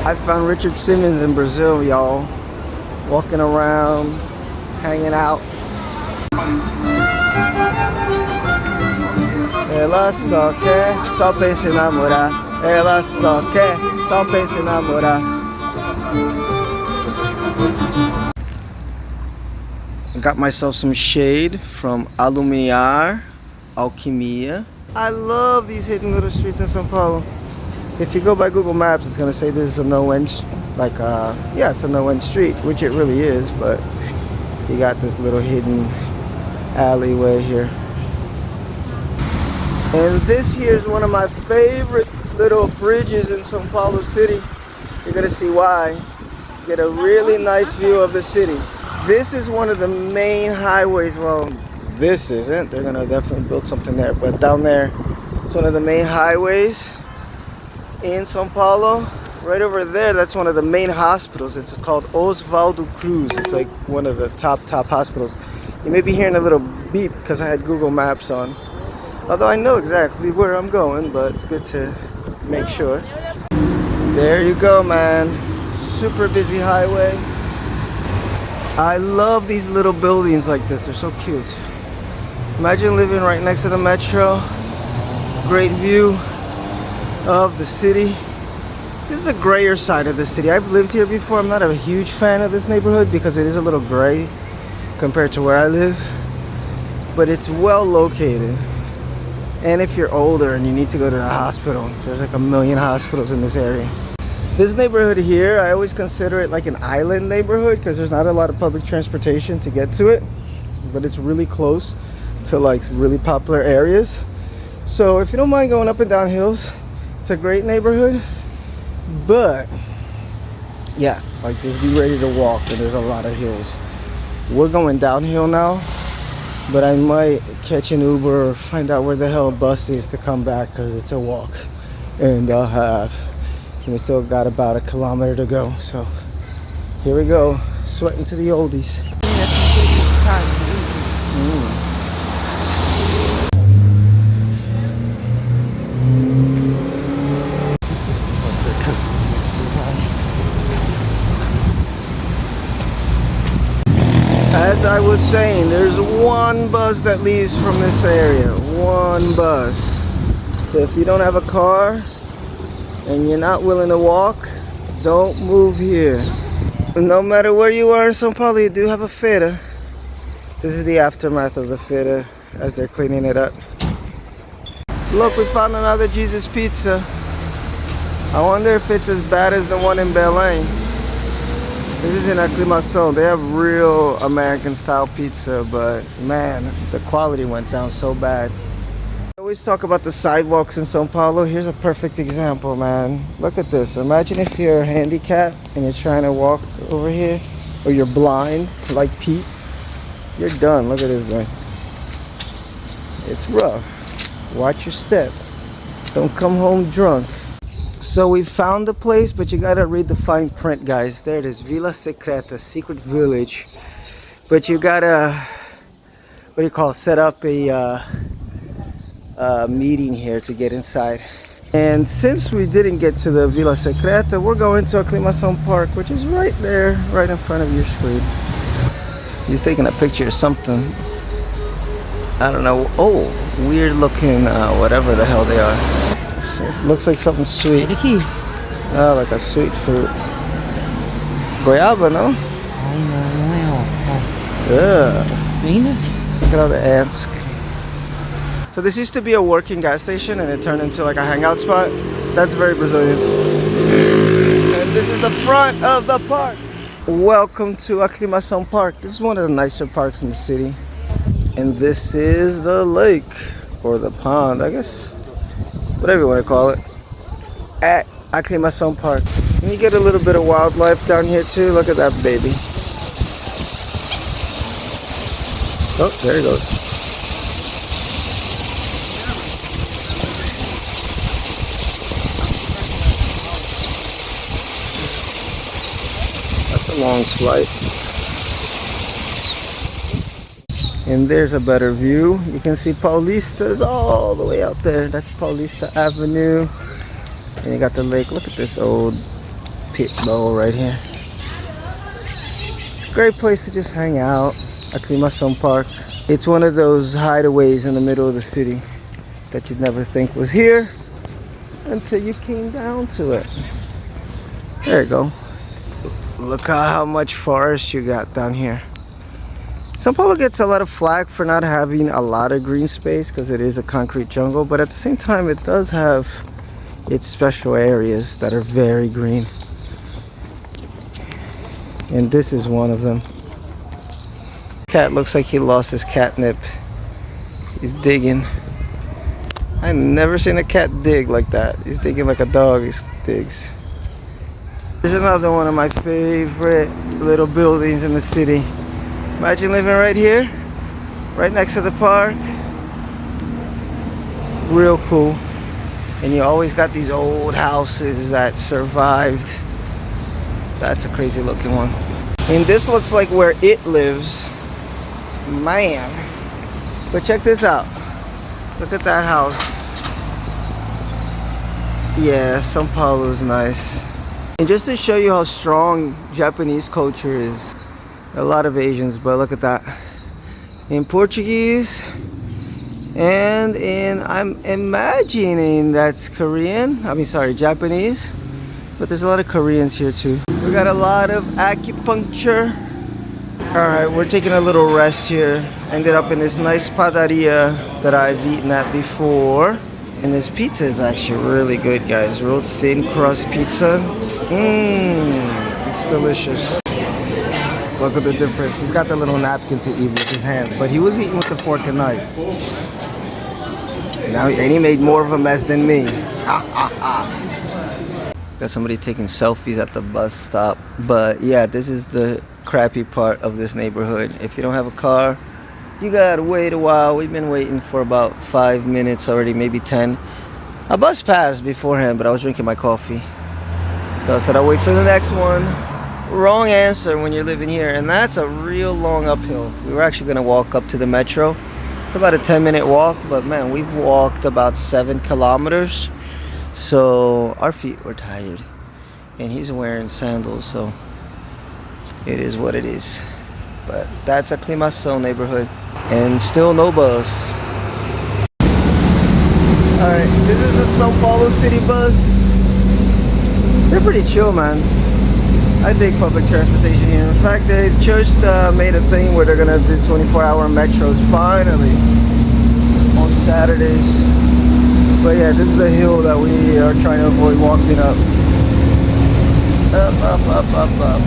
I found Richard Simmons in Brazil, y'all. Walking around, hanging out. Ela só quer, só pensa em namorar. Ela só quer, só pensa em namorar. I got myself some shade from Alquimia. I love these hidden little streets in São Paulo. If you go by Google Maps, it's gonna say this is a no-end, yeah, it's a no-end street, which it really is, but you got this little hidden alleyway here. And this here is one of my favorite little bridges in São Paulo city. You're gonna see why. Get a really nice view of the city. This is one of the main highways. Well, this isn't. They're gonna definitely build something there. But down there, it's one of the main highways in São Paulo. Right over there, that's one of the main hospitals. It's called Oswaldo Cruz. It's like one of the top hospitals. You may be hearing a little beep because I had Google Maps on. Although I know exactly where I'm going, but it's good to make sure. There you go, man. Super busy highway. I love these little buildings like this. They're so cute. Imagine living right next to the metro. Great view of the city. This is a grayer side of the city. I've lived here before. I'm not a huge fan of this neighborhood because it is a little gray compared to where I live. But it's well located. And if you're older and you need to go to the hospital, there's like a million hospitals in this area. This neighborhood here, I always consider it like an island neighborhood because there's not a lot of public transportation to get to it, but it's really close to like really popular areas. So if you don't mind going up and down hills, it's a great neighborhood. But yeah, like just be ready to walk, and there's a lot of hills. We're going downhill now, but I might catch an Uber or find out where the hell a bus is to come back because it's a walk. And we still got about a kilometer to go, so here we go, sweating to the oldies. As I was saying, there's one bus that leaves from this area, one bus. So if you don't have a car and you're not willing to walk, don't move here. No matter where you are in São Paulo, you do have a feira. This is the aftermath of the feira as they're cleaning it up. Look, we found another Jesus Pizza. I wonder if it's as bad as the one in Belém. This is in Aclimação. They have real American style pizza, but man, the quality went down so bad. I always talk about the sidewalks in São Paulo. Here's a perfect example, man. Look at this. Imagine if you're handicapped and you're trying to walk over here, or you're blind like Pete. You're done. Look at this guy. It's rough. Watch your step. Don't come home drunk. So we found the place, but you gotta read the fine print, guys. There it is, Vila Secreta, secret village. But you gotta, what do you call it, set up a meeting here to get inside. And since we didn't get to the Vila Secreta, we're going to Aclimação Park, which is right there, right in front of your screen. He's taking a picture of something. I don't know. Oh, weird looking, whatever the hell they are. It looks like something sweet. Oh, like a sweet fruit. Goiaba, no? Yeah. Look at all the ants. So this used to be a working gas station and it turned into like a hangout spot. That's very Brazilian. And this is the front of the park. Welcome to Aclimação Park. This is one of the nicer parks in the city. And this is the lake, or the pond, I guess. Whatever you want to call it, at Aclimação Park. And you get a little bit of wildlife down here too. Look at that baby. Oh, there he goes. That's a long flight. And there's a better view. You can see Paulistas all the way out there. That's Paulista Avenue. And you got the lake. Look at this old pit bowl right here. It's a great place to just hang out. Aclimação Park. It's one of those hideaways in the middle of the city that you'd never think was here until you came down to it. There you go. Look at how much forest you got down here. São Paulo gets a lot of flack for not having a lot of green space because it is a concrete jungle, but at the same time it does have its special areas that are very green. And this is one of them. Cat looks like he lost his catnip. He's digging. I've never seen a cat dig like that. He's digging like a dog digs. There's another one of my favorite little buildings in the city. Imagine living right here, right next to the park. Real cool. And you always got these old houses that survived. That's a crazy looking one. And this looks like where it lives. Man. But check this out. Look at that house. Yeah, São Paulo is nice. And just to show you how strong Japanese culture is, a lot of Asians, but look at that. In Portuguese, and I'm imagining that's Korean. Japanese. But there's a lot of Koreans here too. We got a lot of acupuncture. Alright, we're taking a little rest here. Ended up in this nice padaria that I've eaten at before. And this pizza is actually really good, guys. Real thin crust pizza. It's delicious. Look at the difference. He's got the little napkin to eat with his hands, but he was eating with the fork and knife. And he made more of a mess than me. Got somebody taking selfies at the bus stop. But yeah, this is the crappy part of this neighborhood. If you don't have a car, you gotta wait a while. We've been waiting for about 5 minutes already, maybe 10. A bus passed beforehand, but I was drinking my coffee. So I said I'll wait for the next one. Wrong answer when you're living here, and that's a real long uphill. We were actually gonna walk up to the metro. It's about a 10-minute walk, but man, we've walked about 7 kilometers. So our feet were tired. And he's wearing sandals, so it is what it is. But that's Aclimação neighborhood. And still no bus. Alright, this is a São Paulo city bus. They're pretty chill, man. I dig public transportation here. In fact, they just made a thing where they're gonna do 24-hour metros finally on Saturdays. But yeah, this is the hill that we are trying to avoid walking up. Up, up, up, up, up.